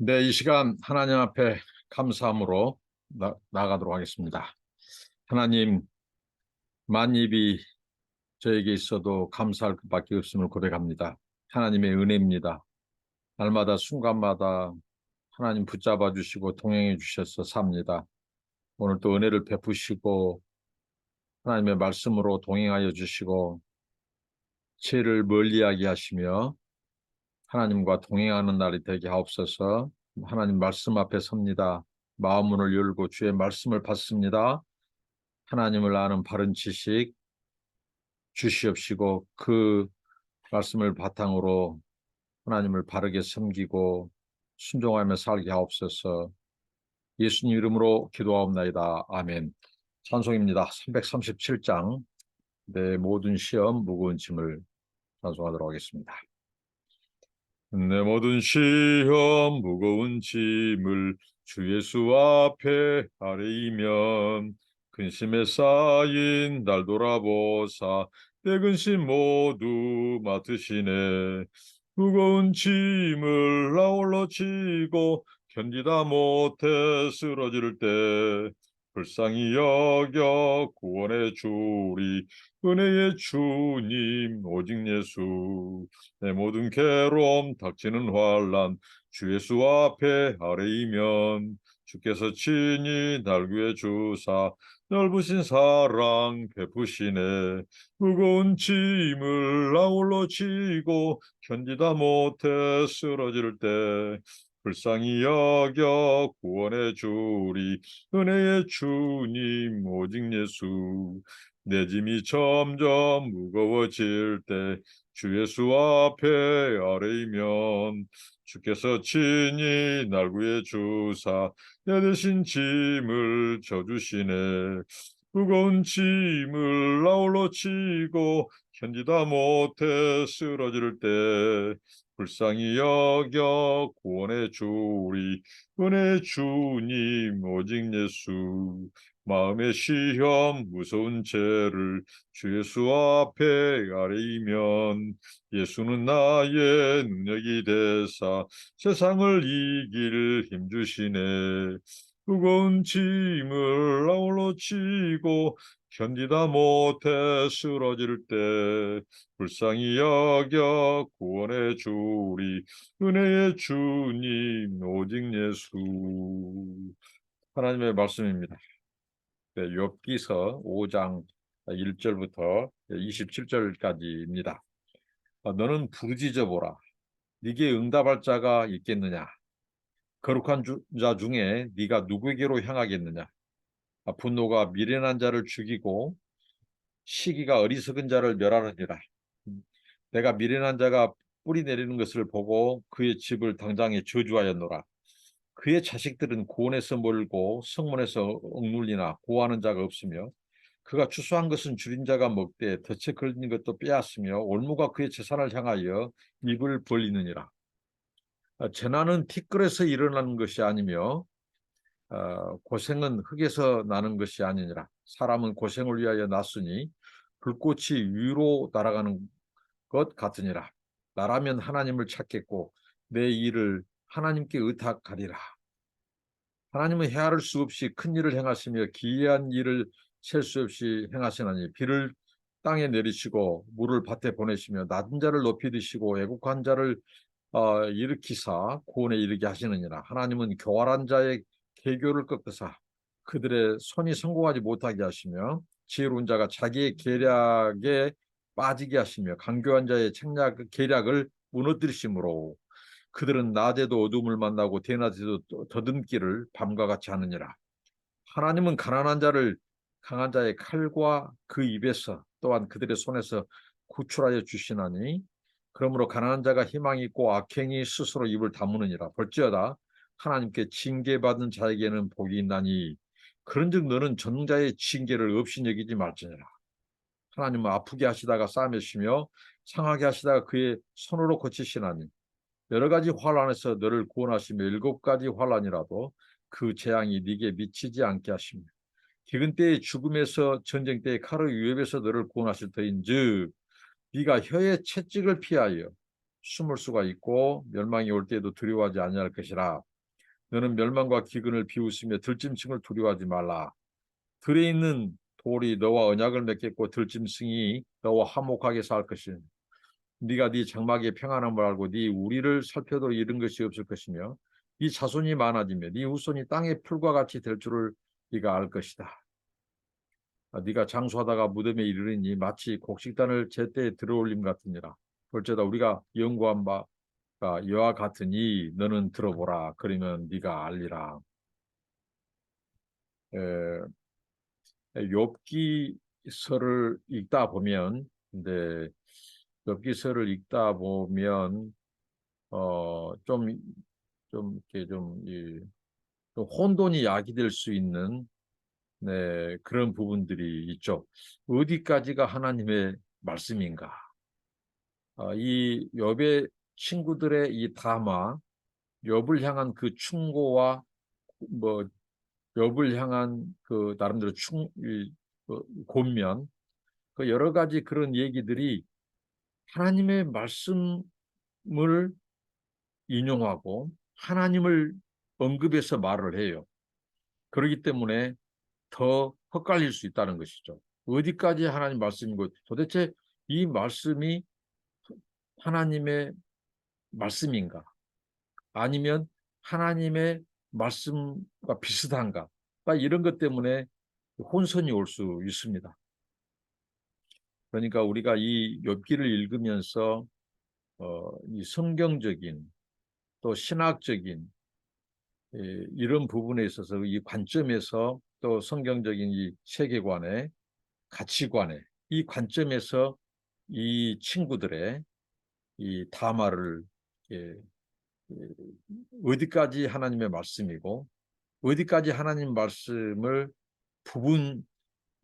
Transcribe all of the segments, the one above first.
네, 이 시간 하나님 앞에 감사함으로 나가도록 하겠습니다. 하나님, 만입이 저에게 있어도 감사할 것밖에 없음을 고백합니다. 하나님의 은혜입니다. 날마다 순간마다 하나님 붙잡아 주시고 동행해 주셔서 삽니다. 오늘 또 은혜를 베푸시고 하나님의 말씀으로 동행하여 주시고 죄를 멀리하게 하시며 하나님과 동행하는 날이 되게 하옵소서. 하나님 말씀 앞에 섭니다. 마음문을 열고 주의 말씀을 받습니다. 하나님을 아는 바른 지식 주시옵시고 그 말씀을 바탕으로 하나님을 바르게 섬기고 순종하며 살게 하옵소서. 예수님 이름으로 기도하옵나이다. 아멘. 찬송입니다. 337장 내 모든 시험 무거운 짐을 찬송하도록 하겠습니다. 내 모든 시험 무거운 짐을 주 예수 앞에 아뢰이면 근심에 쌓인 날 돌아보사 내 근심 모두 맡으시네. 무거운 짐을 나 홀로 지고 견디다 못해 쓰러질 때 불쌍히 여겨 구원해 주리 은혜의 주님 오직 예수. 내 모든 괴로움 닥치는 환난 주 예수 앞에 아뢰이면 주께서 친히 날 구해 주사 넓으신 사랑 베푸시네. 무거운 짐을 나 홀로 지고 견디다 못해 쓰러질 때 불쌍히 여겨 구원해 주리 은혜의 주님 오직 예수. 내 짐이 점점 무거워질 때 주 예수 앞에 아뢰이면 주께서 친히 날 구해 주사 내 대신 짐을 져주시네. 무거운 짐을 나 홀로 지고 견디다 못해 쓰러질 때 불쌍히 여겨 구원해 주리 은혜의 주님 오직 예수. 마음의 시험 무서운 죄를 주 예수 앞에 아뢰이면 예수는 나의 능력이 되사 세상을 이길 힘 주시네. 무거운 짐을 나 홀로 지고 견디다 못해 쓰러질 때 불쌍히 여겨 구원해 주리 은혜의 주님 오직 예수. 하나님의 말씀입니다. 네, 욥기서 5장 1절부터 27절까지입니다. 너는 부르짖어 보라. 네게 응답할 자가 있겠느냐? 거룩한 자 중에 네가 누구에게로 향하겠느냐? 분노가 미련한 자를 죽이고 시기가 어리석은 자를 멸하느니라. 내가 미련한 자가 뿌리 내리는 것을 보고 그의 집을 당장에 저주하였노라. 그의 자식들은 고원에서 몰고 성문에서 억눌리나 고하는 자가 없으며 그가 추수한 것은 줄인 자가 먹되 덫에 걸린 것도 빼앗으며 올무가 그의 재산을 향하여 입을 벌리느니라. 재난은 티끌에서 일어나는 것이 아니며 고생은 흙에서 나는 것이 아니니라. 사람은 고생을 위하여 났으니 불꽃이 위로 날아가는 것 같으니라. 나라면 하나님을 찾겠고 내 일을 하나님께 의탁하리라. 하나님은 헤아릴 수 없이 큰 일을 행하시며 기이한 일을 셀 수 없이 행하시나니 비를 땅에 내리시고 물을 밭에 보내시며 낮은 자를 높이 드시고 애국한 자를 일으키사 구원에 이르게 하시느니라. 하나님은 교활한 자의 계교를 꺾으사 그들의 손이 성공하지 못하게 하시며 지혜로운 자가 자기의 계략에 빠지게 하시며 강교한 자의 계략을 무너뜨리심으로 그들은 낮에도 어둠을 만나고 대낮에도 더듬기를 밤과 같이 하느니라. 하나님은 가난한 자를 강한 자의 칼과 그 입에서 또한 그들의 손에서 구출하여 주시나니 그러므로 가난한 자가 희망이 있고 악행이 스스로 입을 다무느니라. 볼지어다 하나님께 징계받는 자에게는 복이 있나니 그런즉 너는 전능자의 징계를 없이 여기지 말지니라. 하나님은 아프게 하시다가 싸매시며 상하게 하시다가 그의 손으로 고치시나니 여러 가지 환란에서 너를 구원하시며 7가지 환란이라도 그 재앙이 네게 미치지 않게 하시며 기근 때의 죽음에서 전쟁 때의 칼의 위협에서 너를 구원하실 터인즉 네가 혀의 채찍을 피하여 숨을 수가 있고 멸망이 올 때에도 두려워하지 아니할 것이라. 너는 멸망과 기근을 비웃으며 들짐승을 두려워하지 말라. 들에 있는 돌이 너와 언약을 맺겠고 들짐승이 너와 화목하게 살 것이니 네가 네 장막의 평안함을 알고 네 우리를 살펴도 잃은 것이 없을 것이며 네 자손이 많아지며 네 후손이 땅의 풀과 같이 될 줄을 네가 알 것이다. 네가 장수하다가 무덤에 이르리니 마치 곡식단을 제때에 들어올림 같으니라. 볼지어다 우리가 연구한 바가 이와 같으니 너는 들어보라. 그러면 네가 알리라. 에, 욥기서를 읽다 보면, 근데 욥기서를 읽다 보면 좀 이렇게 좀 혼돈이 야기될 수 있는 네, 그런 부분들이 있죠. 어디까지가 하나님의 말씀인가? 이 욥의 친구들의 이 담화, 욥을 향한 그 충고와 뭐 욥을 향한 그 나름대로 권면, 그 여러 가지 그런 얘기들이 하나님의 말씀을 인용하고 하나님을 언급해서 말을 해요. 그렇기 때문에 더 헷갈릴 수 있다는 것이죠. 어디까지 하나님 말씀이고 도대체 이 말씀이 하나님의 말씀인가? 아니면 하나님의 말씀과 비슷한가? 이런 것 때문에 혼선이 올 수 있습니다. 그러니까 우리가 이 욥기를 읽으면서 이 성경적인 또 신학적인 이런 부분에 있어서 이 관점에서 또 성경적인 이 세계관에 가치관에 이 관점에서 이 친구들의 이 담화를 예, 예, 어디까지 하나님의 말씀이고 어디까지 하나님 말씀을 부분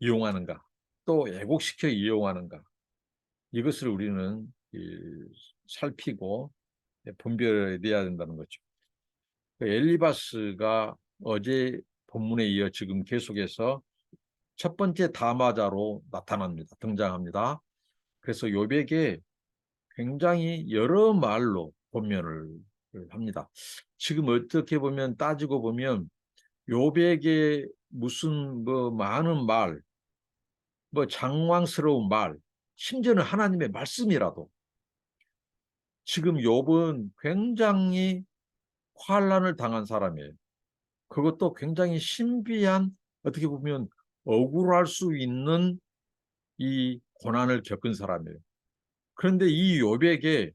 이용하는가 또 왜곡시켜 이용하는가 이것을 우리는 살피고 분별해야 된다는 거죠. 엘리바스가 어제 본문에 이어 지금 계속해서 첫 번째 담화자로 나타납니다. 등장합니다. 그래서 욥에게 굉장히 여러 말로 권면을 합니다. 지금 어떻게 보면 따지고 보면 욥에게 무슨 뭐 많은 말, 뭐 장황스러운 말, 심지어는 하나님의 말씀이라도 지금 욥은 굉장히 환난을 당한 사람이에요. 그것도 굉장히 신비한 어떻게 보면 억울할 수 있는 이 고난을 겪은 사람이에요. 그런데 이 욥에게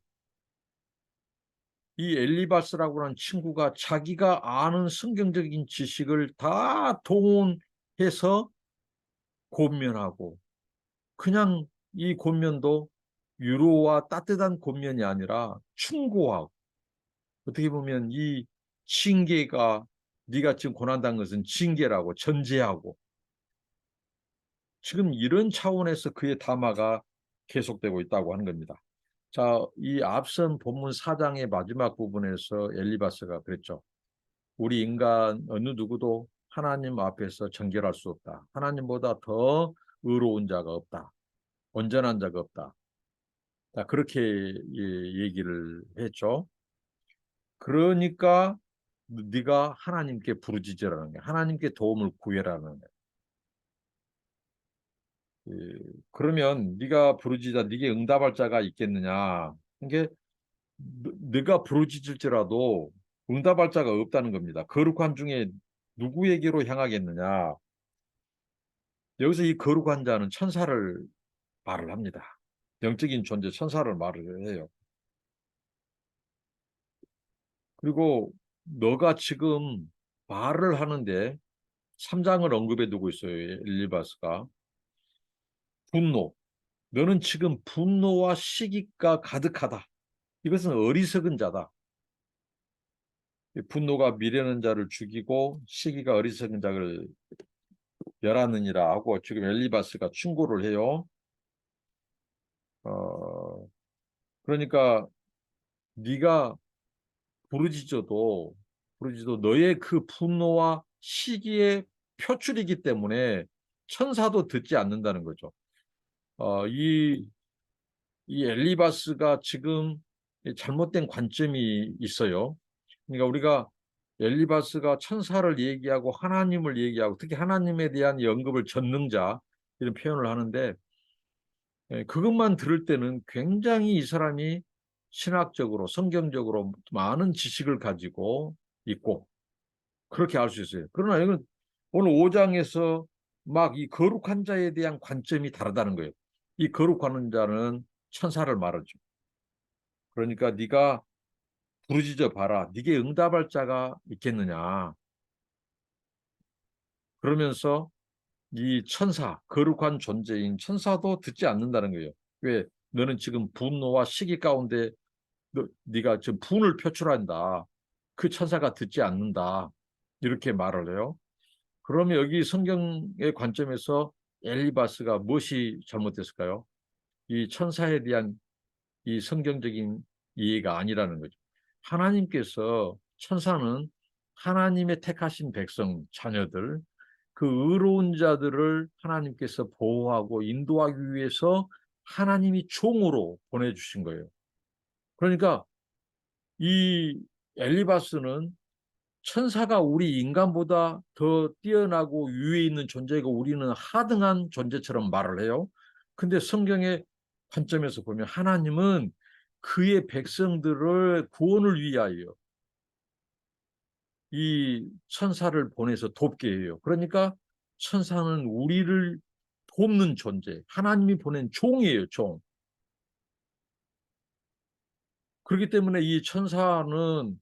이 엘리바스라고 하는 친구가 자기가 아는 성경적인 지식을 다 동원해서 권면하고 그냥 이 권면도 유로와 따뜻한 권면이 아니라 충고하고 어떻게 보면 이 징계가 네가 지금 고난당한 것은 징계라고 전제하고 지금 이런 차원에서 그의 담화가 계속되고 있다고 하는 겁니다. 자, 이 앞선 본문 4장의 마지막 부분에서 엘리바스가 그랬죠. 우리 인간 어느 누구도 하나님 앞에서 정결할 수 없다. 하나님보다 더 의로운 자가 없다. 온전한 자가 없다. 그렇게 얘기를 했죠. 그러니까 네가 하나님께 부르짖으라는 거야. 하나님께 도움을 구해라는 거야. 그러면 네가 부르짖아 네게 응답할 자가 있겠느냐? 이게 네가 부르짖을지라도 응답할 자가 없다는 겁니다. 거룩한 중에 누구에게로 향하겠느냐? 여기서 이 거룩한 자는 천사를 말을 합니다. 영적인 존재 천사를 말을 해요. 그리고 너가 지금 말을 하는데 3장을 언급해 두고 있어요. 엘리바스가. 분노. 너는 지금 분노와 시기가 가득하다. 이것은 어리석은 자다. 분노가 미련한 자를 죽이고 시기가 어리석은 자를 멸하느니라 하고 지금 엘리바스가 충고를 해요. 어, 그러니까 네가 부르짖어도 너의 그 분노와 시기의 표출이기 때문에 천사도 듣지 않는다는 거죠. 어, 이, 이 엘리바스가 지금 잘못된 관점이 있어요. 그러니까 우리가 엘리바스가 천사를 얘기하고 하나님을 얘기하고 특히 하나님에 대한 연급을 전능자 이런 표현을 하는데 그것만 들을 때는 굉장히 이 사람이 신학적으로 성경적으로 많은 지식을 가지고 있고 그렇게 알 수 있어요. 그러나 이건 오늘 5장에서 막 이 거룩한 자에 대한 관점이 다르다는 거예요. 이 거룩한 자는 천사를 말하죠. 그러니까 네가 부르짖어 봐라. 네게 응답할 자가 있겠느냐. 그러면서 이 천사, 거룩한 존재인 천사도 듣지 않는다는 거예요. 왜? 너는 지금 분노와 시기 가운데 네가 지금 분을 표출한다. 그 천사가 듣지 않는다. 이렇게 말을 해요. 그러면 여기 성경의 관점에서 엘리바스가 무엇이 잘못됐을까요? 이 천사에 대한 이 성경적인 이해가 아니라는 거죠. 하나님께서 천사는 하나님의 택하신 백성, 자녀들, 그 의로운 자들을 하나님께서 보호하고 인도하기 위해서 하나님이 종으로 보내주신 거예요. 그러니까 이 엘리바스는 천사가 우리 인간보다 더 뛰어나고 위에 있는 존재이고 우리는 하등한 존재처럼 말을 해요. 근데 성경의 관점에서 보면 하나님은 그의 백성들을 구원을 위하여 이 천사를 보내서 돕게 해요. 그러니까 천사는 우리를 돕는 존재, 하나님이 보낸 종이에요, 종. 그렇기 때문에 이 천사는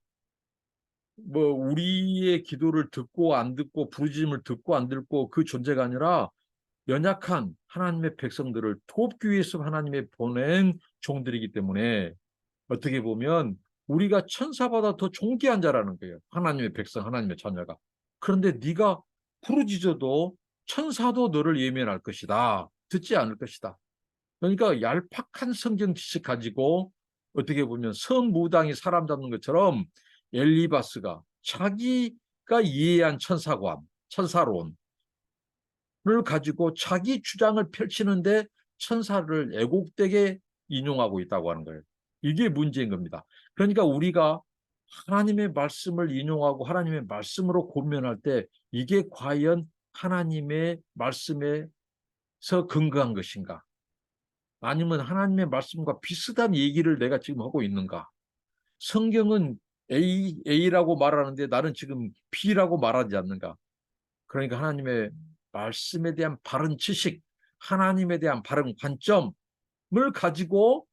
뭐 우리의 기도를 듣고 안 듣고 부르짖음을 듣고 안 듣고 그 존재가 아니라 연약한 하나님의 백성들을 돕기 위해서 하나님의 보낸 종들이기 때문에 어떻게 보면 우리가 천사보다 더 존귀한 자라는 거예요. 하나님의 백성, 하나님의 자녀가. 그런데 네가 부르짖어도 천사도 너를 예면할 것이다. 듣지 않을 것이다. 그러니까 얄팍한 성경 지식 가지고 어떻게 보면 선무당이 사람 잡는 것처럼 엘리바스가 자기가 이해한 천사관, 천사론을 가지고 자기 주장을 펼치는데 천사를 애곡되게 인용하고 있다고 하는 거예요. 이게 문제인 겁니다. 그러니까 우리가 하나님의 말씀을 인용하고 하나님의 말씀으로 고면할 때 이게 과연 하나님의 말씀에서 근거한 것인가? 아니면 하나님의 말씀과 비슷한 얘기를 내가 지금 하고 있는가? 성경은 A라고 말하는데 나는 지금 B라고 말하지 않는가? 그러니까 하나님의 말씀에 대한 바른 지식, 하나님에 대한 바른 관점을 가지고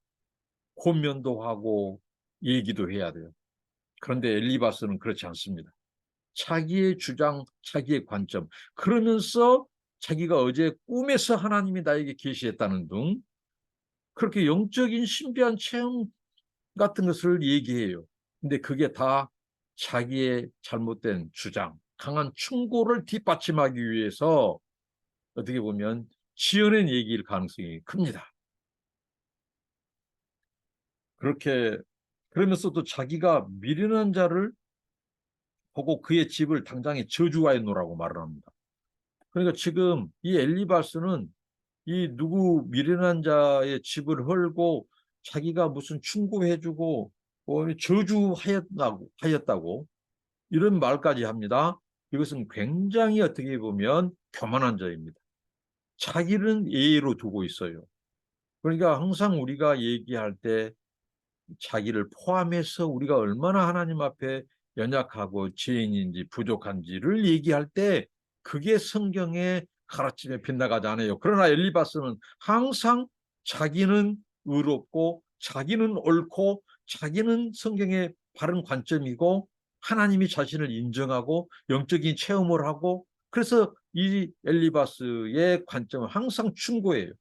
권면도 하고 얘기도 해야 돼요. 그런데 엘리바스는 그렇지 않습니다. 자기의 주장, 자기의 관점, 그러면서 자기가 어제 꿈에서 하나님이 나에게 계시했다는 등 그렇게 영적인 신비한 체험 같은 것을 얘기해요. 근데 그게 다 자기의 잘못된 주장, 강한 충고를 뒷받침하기 위해서 어떻게 보면 지어낸 얘기일 가능성이 큽니다. 그렇게 그러면서도 자기가 미련한 자를 보고 그의 집을 당장에 저주하여 놓으라고 말을 합니다. 그러니까 지금 이 엘리바스는 이 누구 미련한 자의 집을 헐고 자기가 무슨 충고해주고 저주하였다고 이런 말까지 합니다. 이것은 굉장히 어떻게 보면 교만한 자입니다. 자기는 예의로 두고 있어요. 그러니까 항상 우리가 얘기할 때 자기를 포함해서 우리가 얼마나 하나님 앞에 연약하고 죄인인지 부족한지를 얘기할 때 그게 성경의 가르침에 빗나가지 않아요. 그러나 엘리바스는 항상 자기는 의롭고 자기는 옳고 자기는 성경의 바른 관점이고 하나님이 자신을 인정하고 영적인 체험을 하고 그래서 이 엘리바스의 관점은 항상 충고예요.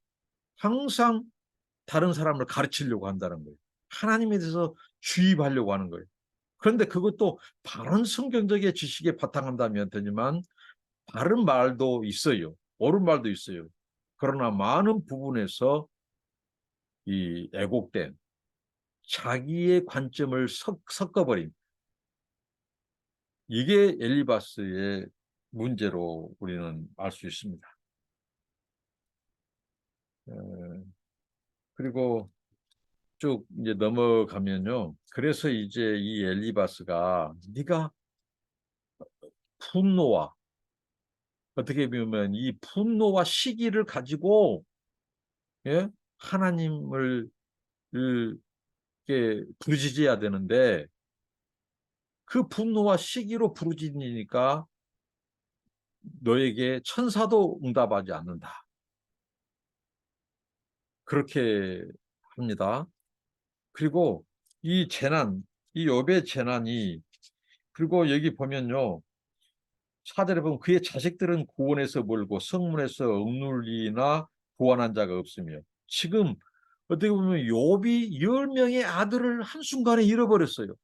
항상 다른 사람을 가르치려고 한다는 거예요. 하나님에 대해서 주입하려고 하는 거예요. 그런데 그것도 바른 성경적인 지식에 바탕한다면 되지만 바른 말도 있어요. 옳은 말도 있어요. 그러나 많은 부분에서 이 애곡된 자기의 관점을 섞어버린 이게 엘리바스의 문제로 우리는 알 수 있습니다. 그리고 쭉 이제 넘어가면요. 그래서 이제 이 엘리바스가 네가 분노와 어떻게 보면 이 분노와 시기를 가지고 예? 하나님을 이렇게 부르짖어야 되는데 그 분노와 시기로 부르짖으니까 너에게 천사도 응답하지 않는다. 그렇게 합니다. 그리고 이 재난, 이 욥의 재난이 그리고 여기 보면요. 4절에 보면 그의 자식들은 고원에서 멀고 성문에서 억눌리나 구원한 자가 없으며 지금 어떻게 보면 욥이 10명의 아들을 한순간에 잃어버렸어요.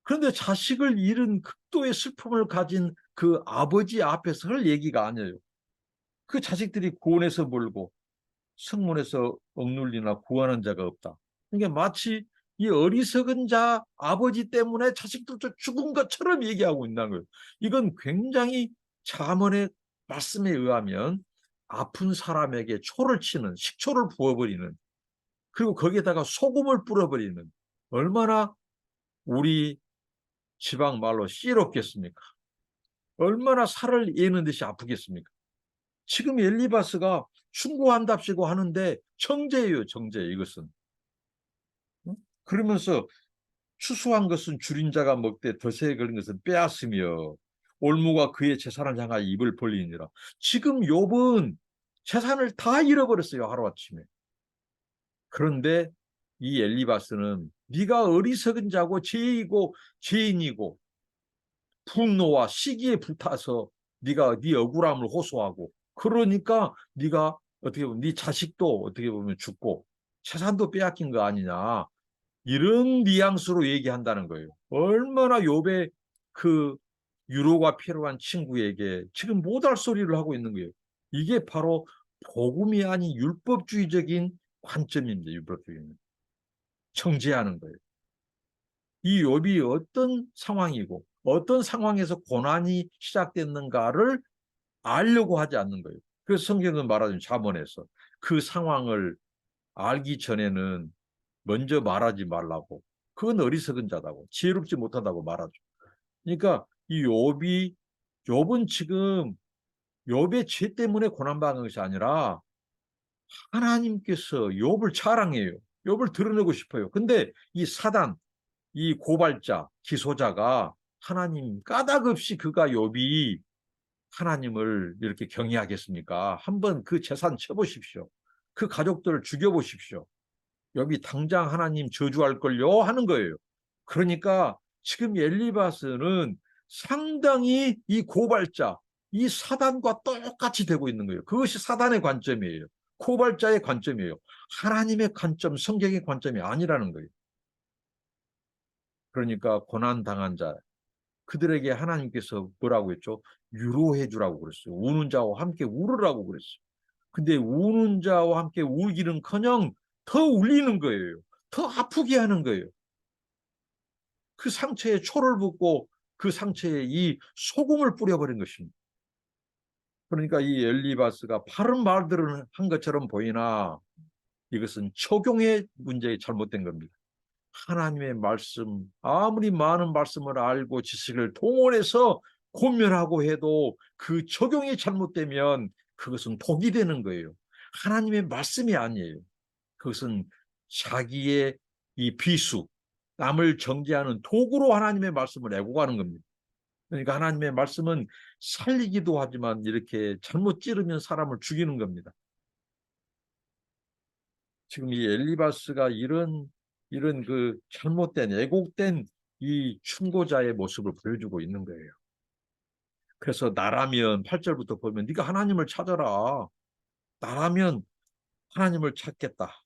그런데 자식을 잃은 극도의 슬픔을 가진 그 아버지 앞에서 할 얘기가 아니에요. 그 자식들이 고원에서 멀고 성문에서 억눌리나 구원한 자가 없다. 그러니까 마치 이 어리석은 자 아버지 때문에 자식들도 죽은 것처럼 얘기하고 있는 거예요. 이건 굉장히 잠언의 말씀에 의하면 아픈 사람에게 초를 치는 식초를 부어버리는 그리고 거기에다가 소금을 뿌려버리는 얼마나 우리 지방 말로 씨롭겠습니까? 얼마나 살을 예는 듯이 아프겠습니까? 지금 엘리바스가 충고한답시고 하는데 정죄예요, 정죄 이것은. 그러면서 추수한 것은 줄인 자가 먹되 덫에 걸린 것은 빼앗으며 올무가 그의 재산을 향하여 입을 벌리니라. 지금 욥은 재산을 다 잃어버렸어요, 하루아침에. 그런데 이 엘리바스는 네가 어리석은 자고 죄이고 죄인이고 분노와 시기에 불타서 네가 네 억울함을 호소하고 그러니까 네가 어떻게 보면 네 자식도 어떻게 보면 죽고 재산도 빼앗긴 거 아니냐 이런 뉘앙스로 얘기한다는 거예요. 얼마나 욥의 그 위로가 필요한 친구에게 지금 못할 소리를 하고 있는 거예요. 이게 바로 복음이 아닌 율법주의적인 관점입니다. 율법주의는 정죄하는 거예요. 이 욥이 어떤 상황이고 어떤 상황에서 고난이 시작됐는가를 알려고 하지 않는 거예요. 그래서 성경은 말하자면 잠언에서 그 상황을 알기 전에는 먼저 말하지 말라고. 그건 어리석은 자다고. 지혜롭지 못하다고 말하죠. 그러니까 이 욥은 지금 욥의 죄 때문에 고난받는 것이 아니라 하나님께서 욥을 자랑해요. 욥을 드러내고 싶어요. 근데 이 사단, 이 고발자, 기소자가 하나님 까닭 없이 그가 욥이 하나님을 이렇게 경외하겠습니까? 한번 그 재산 쳐보십시오. 그 가족들을 죽여보십시오. 욥이 당장 하나님 저주할 걸요 하는 거예요. 그러니까 지금 엘리바스는 상당히 이 고발자, 이 사단과 똑같이 되고 있는 거예요. 그것이 사단의 관점이에요. 고발자의 관점이에요. 하나님의 관점, 성경의 관점이 아니라는 거예요. 그러니까 고난당한 자, 그들에게 하나님께서 뭐라고 했죠? 위로해 주라고 그랬어요. 우는 자와 함께 울으라고 그랬어요. 근데 우는 자와 함께 울기는커녕 더 울리는 거예요. 더 아프게 하는 거예요. 그 상처에 초를 붓고 그 상처에 이 소금을 뿌려버린 것입니다. 그러니까 이 엘리바스가 바른 말들을 한 것처럼 보이나 이것은 적용의 문제에 잘못된 겁니다. 하나님의 말씀, 아무리 많은 말씀을 알고 지식을 동원해서 고면하고 해도 그 적용이 잘못되면 그것은 독이 되는 거예요. 하나님의 말씀이 아니에요. 그것은 자기의 이 비수, 남을 정죄하는 도구로 하나님의 말씀을 내고 가는 겁니다. 그러니까 하나님의 말씀은 살리기도 하지만 이렇게 잘못 찌르면 사람을 죽이는 겁니다. 지금 이 엘리바스가 이런 그 잘못된 왜곡된 이 충고자의 모습을 보여주고 있는 거예요. 그래서 나라면 8절부터 보면 네가 하나님을 찾아라. 나라면 하나님을 찾겠다.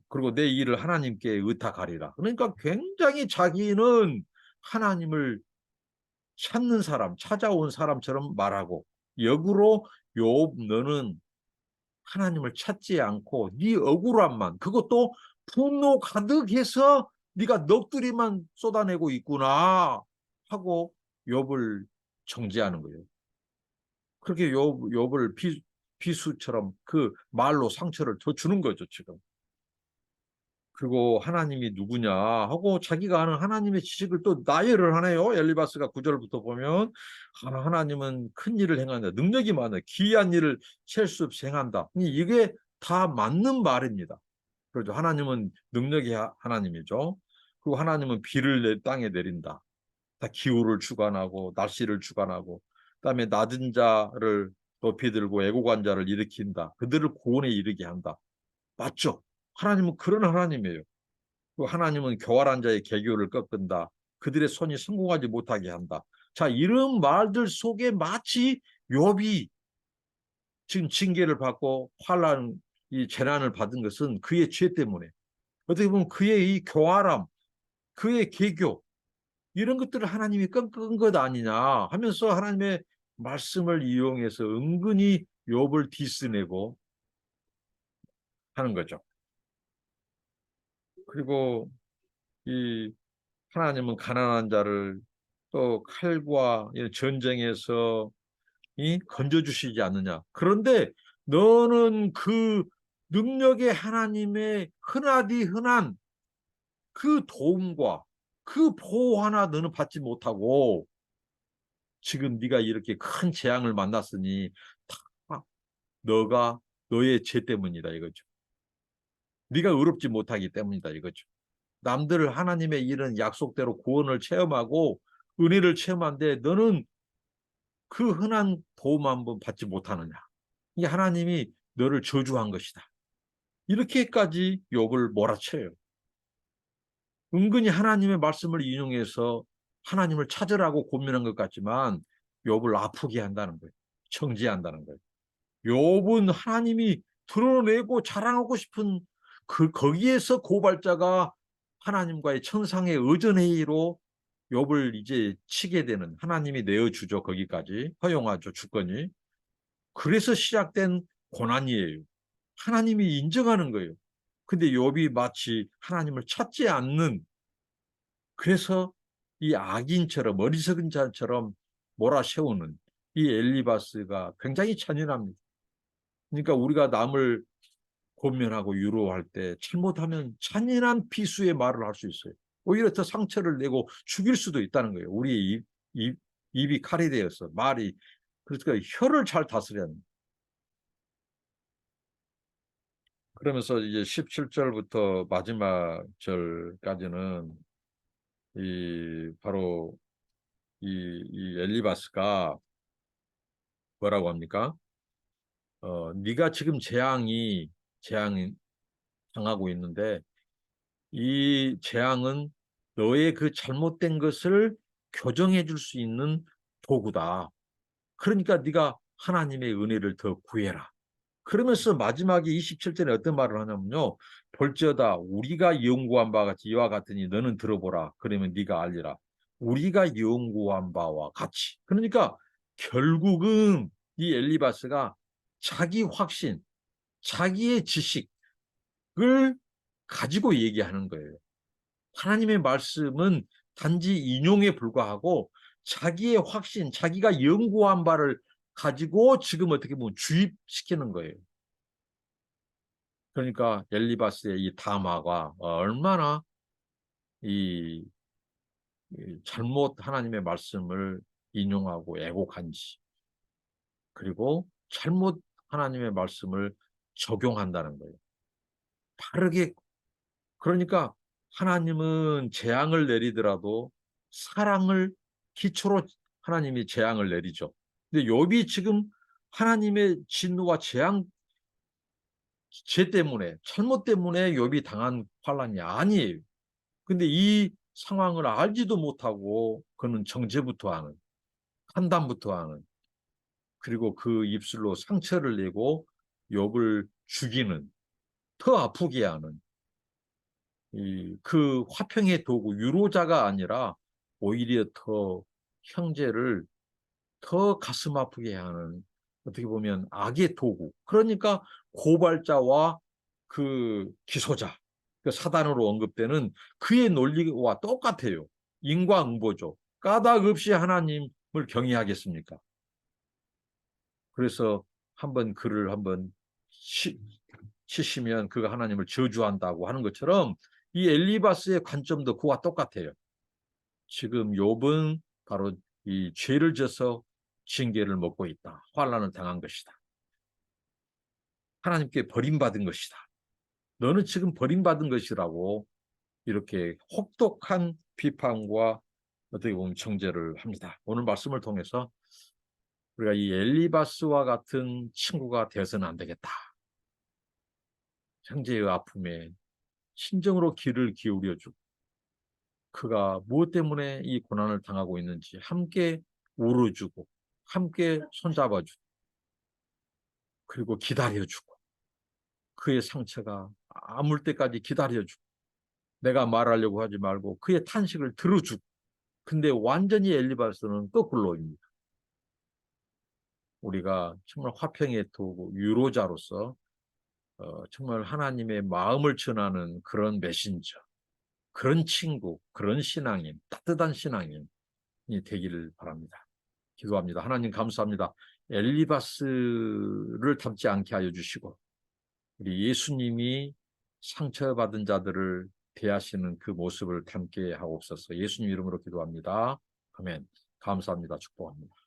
그리고 내 일을 하나님께 의탁하리라. 그러니까 굉장히 자기는 하나님을 찾는 사람, 찾아온 사람처럼 말하고 역으로 욥 너는 하나님을 찾지 않고 네 억울함만 그것도 분노 가득해서 네가 넋두리만 쏟아내고 있구나 하고 욥을 정죄하는 거예요. 그렇게 욥을 비수처럼 그 말로 상처를 더 주는 거죠 지금. 그리고 하나님이 누구냐 하고 자기가 아는 하나님의 지식을 또 나열을 하네요. 엘리바스가 9절부터 보면 하나님은 큰 일을 행한다. 능력이 많아. 기이한 일을 셀 수 없이 행한다. 이게 다 맞는 말입니다. 그렇죠. 하나님은 능력이 하나님이죠. 그리고 하나님은 비를 땅에 내린다. 다 기후를 주관하고 날씨를 주관하고 그다음에 낮은 자를 높이 들고 애고간 자를 일으킨다. 그들을 구원에 이르게 한다. 맞죠? 하나님은 그런 하나님이에요. 그 하나님은 교활한 자의 계교를 꺾은다. 그들의 손이 성공하지 못하게 한다. 자, 이런 말들 속에 마치 욥이 지금 징계를 받고 환난, 이 재난을 받은 것은 그의 죄 때문에 어떻게 보면 그의 이 교활함, 그의 계교 이런 것들을 하나님이 꺾은 것 아니냐 하면서 하나님의 말씀을 이용해서 은근히 욥을 디스내고 하는 거죠. 그리고 이 하나님은 가난한 자를 또 칼과 전쟁에서 건져주시지 않느냐. 그런데 너는 그 능력의 하나님의 흔하디 흔한 그 도움과 그 보호 하나 너는 받지 못하고 지금 네가 이렇게 큰 재앙을 만났으니 다 너가 너의 죄 때문이다 이거죠. 네가 의롭지 못하기 때문이다 이거죠. 남들 하나님의 이런 약속대로 구원을 체험하고 은혜를 체험한데 너는 그 흔한 도움 한번 받지 못하느냐. 이 하나님이 너를 저주한 것이다. 이렇게까지 욥을 몰아쳐요. 은근히 하나님의 말씀을 인용해서 하나님을 찾으라고 고민한 것 같지만 욥을 아프게 한다는 거예요. 정죄한다는 거예요. 욥은 하나님이 드러내고 자랑하고 싶은 거기에서 고발자가 하나님과의 천상의 의전회의로 욥을 이제 치게 되는 하나님이 내어주죠. 거기까지 허용하죠. 주권이. 그래서 시작된 고난이에요. 하나님이 인정하는 거예요. 근데 욥이 마치 하나님을 찾지 않는 그래서 이 악인처럼 어리석은 자처럼 몰아세우는 이 엘리바스가 굉장히 잔인합니다. 그러니까 우리가 남을 권면하고 유로할 때 잘못하면 잔인한 비수의 말을 할 수 있어요. 오히려 더 상처를 내고 죽일 수도 있다는 거예요. 우리의 입이 칼이 되어서 말이 그러니까 혀를 잘 다스려야 합니다. 그러면서 이제 17절부터 마지막 절까지는 바로 이 엘리바스가 뭐라고 합니까? 네가 지금 재앙이 당하고 있는데 이 재앙은 너의 그 잘못된 것을 교정해 줄 수 있는 도구다. 그러니까 네가 하나님의 은혜를 더 구해라. 그러면서 마지막에 27절에 어떤 말을 하냐면요. 볼지어다 우리가 연구한 바와 같이 이와 같으니 너는 들어보라. 그러면 네가 알리라. 우리가 연구한 바와 같이. 그러니까 결국은 이 엘리바스가 자기 확신, 자기의 지식을 가지고 얘기하는 거예요. 하나님의 말씀은 단지 인용에 불과하고 자기의 확신, 자기가 연구한 바를 가지고 지금 어떻게 보면 주입시키는 거예요. 그러니까 엘리바스의 이 담화가 얼마나 이 잘못 하나님의 말씀을 인용하고 애곡한지 그리고 잘못 하나님의 말씀을 적용한다는 거예요. 바르게 그러니까 하나님은 재앙을 내리더라도 사랑을 기초로 하나님이 재앙을 내리죠. 근데 욥이 지금 하나님의 진노와 재앙 죄 때문에 잘못 때문에 욥이 당한 환란이 아니에요. 근데 이 상황을 알지도 못하고 그는 정죄부터 하는 판단부터 하는 그리고 그 입술로 상처를 내고 욥을 죽이는 더 아프게 하는 그 화평의 도구 유로자가 아니라 오히려 더 형제를 더 가슴 아프게 하는 어떻게 보면 악의 도구. 그러니까 고발자와 그 기소자, 그 사단으로 언급되는 그의 논리와 똑같아요. 인과응보죠. 까닭 없이 하나님을 경외하겠습니까? 그래서 한번 글을 한번 치시면 그가 하나님을 저주한다고 하는 것처럼 이 엘리바스의 관점도 그와 똑같아요. 지금 욥은 바로 이 죄를 져서 징계를 먹고 있다. 환난을 당한 것이다. 하나님께 버림받은 것이다. 너는 지금 버림받은 것이라고 이렇게 혹독한 비판과 어떻게 보면 정죄를 합니다. 오늘 말씀을 통해서 우리가 이 엘리바스와 같은 친구가 되어서는 안 되겠다. 형제의 아픔에 신정으로 귀를 기울여주고 그가 무엇 때문에 이 고난을 당하고 있는지 함께 울어주고 함께 손잡아주고 그리고 기다려주고 그의 상처가 아물 때까지 기다려주고 내가 말하려고 하지 말고 그의 탄식을 들어주고 근데 완전히 엘리바스는 거꾸로입니다. 우리가 정말 화평의 도구 유로자로서 정말 하나님의 마음을 전하는 그런 메신저 그런 친구 그런 신앙인 따뜻한 신앙인이 되기를 바랍니다. 기도합니다. 하나님 감사합니다. 엘리바스를 닮지 않게 하여 주시고 우리 예수님이 상처받은 자들을 대하시는 그 모습을 닮게 하옵소서. 예수님 이름으로 기도합니다. 아멘. 감사합니다. 축복합니다.